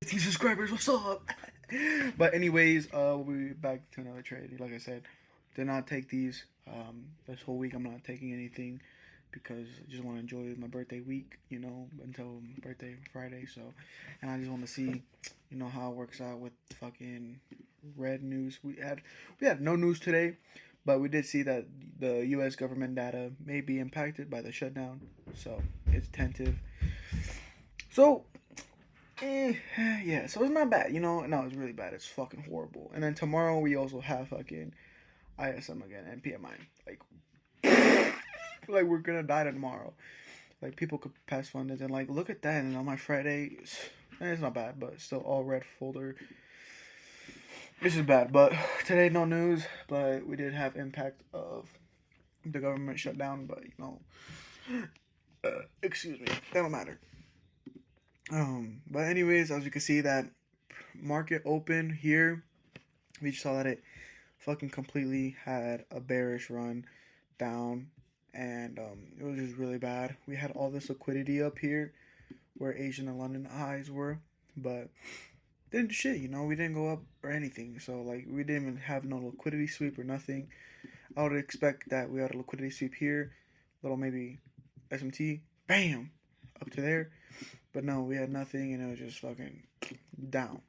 15 subscribers, what's up? But anyways, we'll be back to another trade. Like I said, did not take these. This whole week I'm not taking anything because I just want to enjoy my birthday week, until my birthday Friday. So, and I just want to see, how it works out with fucking red news. We had no news today, but we did see that the U.S. government data may be impacted by the shutdown. So it's tentative. So yeah, so it's not bad, No, it's really bad. It's fucking horrible. And then tomorrow we also have fucking ISM again and PMI. Like we're gonna die tomorrow. Like people could pass funded and like look at that. And on my Friday, it's not bad, but still all red folder. This is bad, but today no news. But we did have impact of the government shutdown. But excuse me, that don't matter. But anyways, as you can see, that market open here, we just saw that it fucking completely had a bearish run down, and it was just really bad. We had all this liquidity up here where Asian and London highs were, but didn't do shit. We didn't go up or anything. So like we didn't even have no liquidity sweep or nothing. I would expect that we had a liquidity sweep here, little maybe SMT, bam, up to there. But no, we had nothing, and it was just fucking down.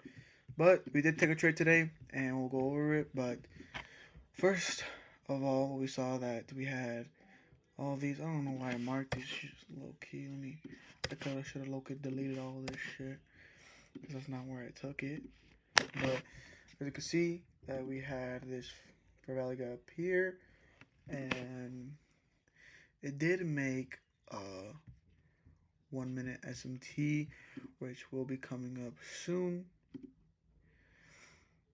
But we did take a trade today, and we'll go over it. But first of all, we saw that we had all these. I don't know why I marked these shit low key. I thought I should have low key deleted all this shit, because that's not where I took it. But as you can see, that we had this fair value gap here, and it did make 1 minute SMT, which will be coming up soon.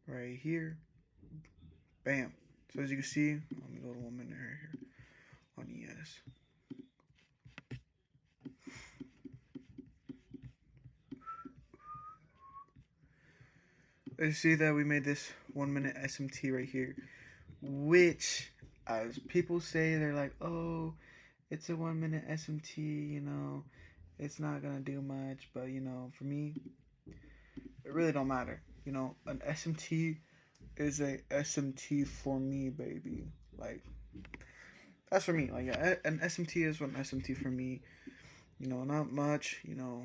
Right here. Bam. So as you can see, let me go to 1 minute right here on ES. You see that we made this 1 minute SMT right here, which, as people say, they're like, oh, it's a 1 minute SMT, it's not gonna do much, but for me, it really don't matter. An SMT is a SMT for me, baby. Like, that's for me. Like, an SMT is an SMT for me. Not much. Oh.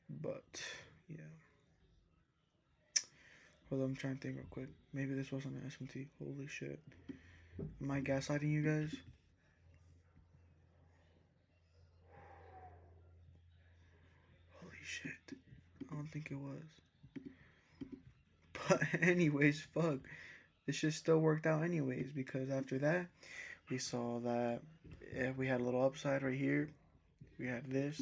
But yeah. Hold on, I'm trying to think real quick. Maybe this wasn't an SMT. Holy shit. Am I gaslighting you guys? Holy shit. I don't think it was. But anyways, fuck. This shit still worked out anyways, because after that, we saw that we had a little upside right here. We had this.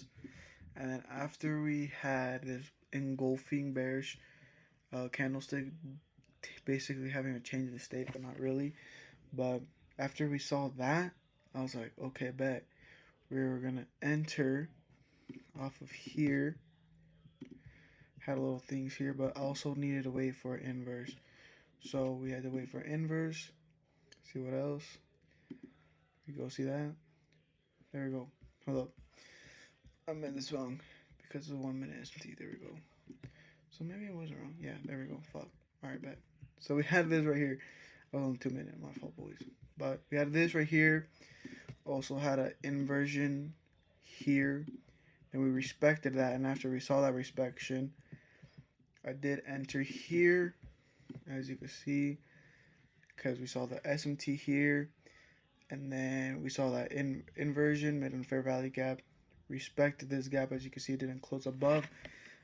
And then after we had this engulfing bearish candlestick, basically having a change in the state, but not really. But after we saw that, I was like, okay, bet. We were going to enter off of here. Had a little things here, but also needed to wait for inverse. So we had to wait for inverse. See what else? You go see that. There we go. Hold up. I meant this wrong because of 1 minute SMT. There we go. So maybe it wasn't wrong. Yeah, there we go. Fuck. Alright, bet. So we had this right here. I was on 2 minutes. My fault, boys. But we had this right here. Also had an inversion here. And we respected that. And after we saw that respection, I did enter here, as you can see, because we saw the SMT here. And then we saw that inversion, made a fair value gap. Respected this gap, as you can see, it didn't close above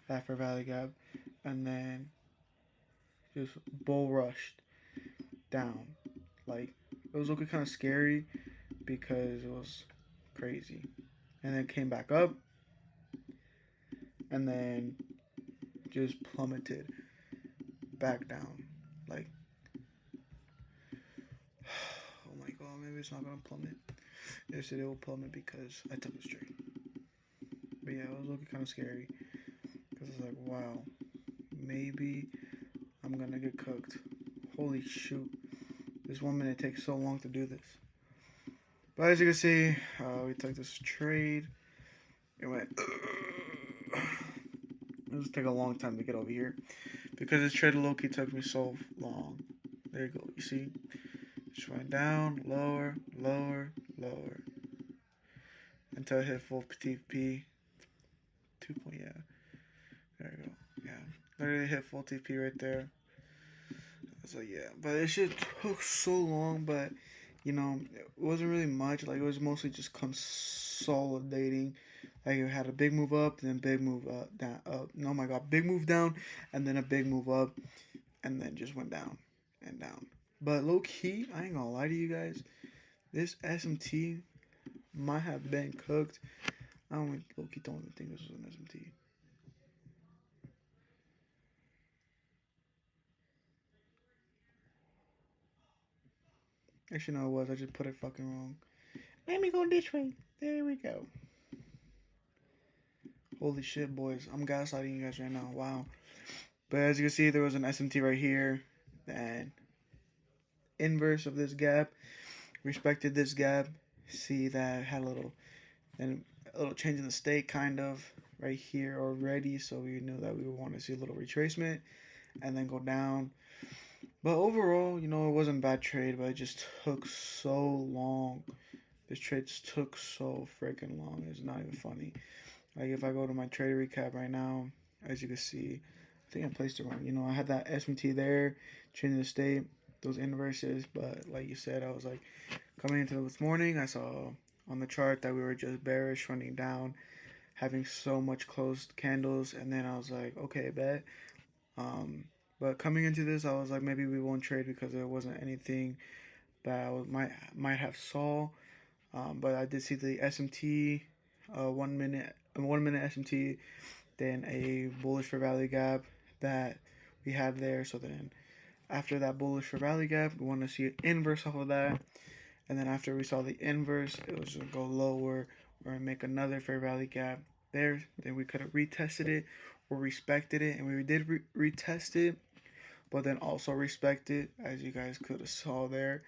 that fair value gap. And then just bull rushed down. Like, it was looking kind of scary because it was crazy. And then came back up. And then just plummeted back down. Like, oh my god, maybe it's not gonna plummet. Yes, it will plummet because I took this trade. But yeah, it was looking kind of scary because it's like, wow, maybe I'm gonna get cooked. Holy shoot, this 1 minute takes so long to do this. But as you can see, we took this trade. It went. It was take a long time to get over here because this trade low-key took me so long. There you go. You see, just went down, lower, lower, lower until I hit full TP. 2 point, yeah. There you go. Yeah, literally hit full TP right there. So yeah, but it shit took so long, but you know, it wasn't really much. Like it was mostly just consolidating. Like it had a big move up, then big move down. Oh my god, big move down, and then a big move up, and then just went down and down. But low key, I ain't gonna lie to you guys. This SMT might have been cooked. I don't low key don't even think this was an SMT. Actually, no, it was. I just put it fucking wrong. Let me go this way. There we go. Holy shit, boys. I'm gaslighting you guys right now. Wow. But as you can see, there was an SMT right here. And inverse of this gap. Respected this gap. See that had a little change in the state kind of right here already. So we knew that we would want to see a little retracement and then go down. But overall, you know, it wasn't a bad trade, but it just took so long. This trade just took so freaking long. It's not even funny. Like if I go to my trade recap right now, as you can see, I think I placed it wrong. You know, I had that SMT there, changing the state, those inverses. But like you said, I was like coming into this morning, I saw on the chart that we were just bearish, running down, having so much closed candles, and then I was like, okay, bet. But coming into this, I was like, maybe we won't trade because there wasn't anything that I might have saw. But I did see the SMT, 1 minute SMT, then a bullish for value gap that we had there. So then after that bullish for value gap, we want to see an inverse off of that. And then after we saw the inverse, it was going to go lower or make another fair value gap there. Then we could have retested it or respected it. And we did retest it, but then also respected, as you guys could have saw there.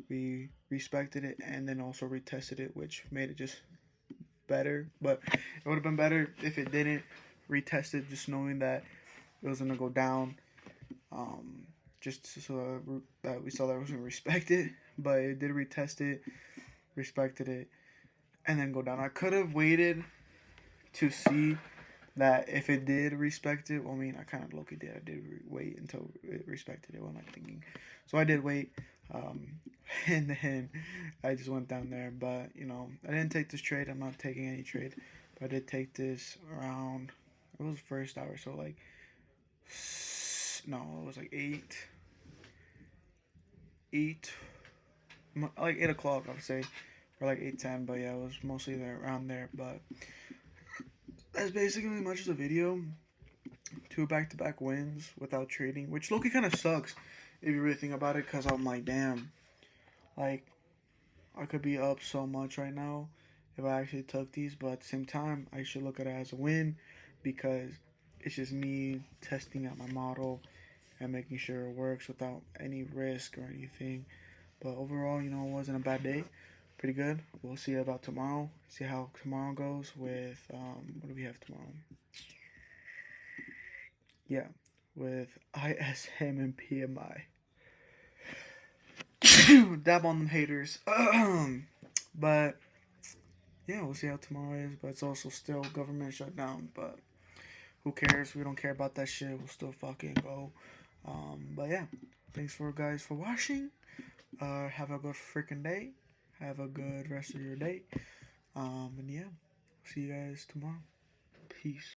We respected it and then also retested it, which made it just better. But it would have been better if it didn't retest it, just knowing that it was going to go down. Just so that we saw that it wasn't respected, but it did retest it, respected it, and then go down. I could have waited to see that if it did respect it. Well, I mean, I kind of low-key did. I did wait until it respected it. What am I thinking? So I did wait, and then I just went down there. But you know, I didn't take this trade. I'm not taking any trade, but I did take this around. It was first hour, so like, no, it was like 8 o'clock, I would say, or like 8:10. But yeah, it was mostly there around there. But that's basically much of the video. 2 back-to-back wins without trading, which low-key kind of sucks if you really think about it, because I'm like, damn, like, I could be up so much right now if I actually took these, but at the same time, I should look at it as a win, because it's just me testing out my model and making sure it works without any risk or anything. But overall, you know, it wasn't a bad day. Pretty good. We'll see about tomorrow. See how tomorrow goes with, what do we have tomorrow? Yeah, with ISM and PMI. Dab on them haters. But yeah, we'll see how tomorrow is. But it's also still government shutdown. But who cares? We don't care about that shit. We'll still fucking go. But yeah, thanks for guys for watching. Have a good freaking day. Have a good rest of your day. And yeah, see you guys tomorrow. Peace.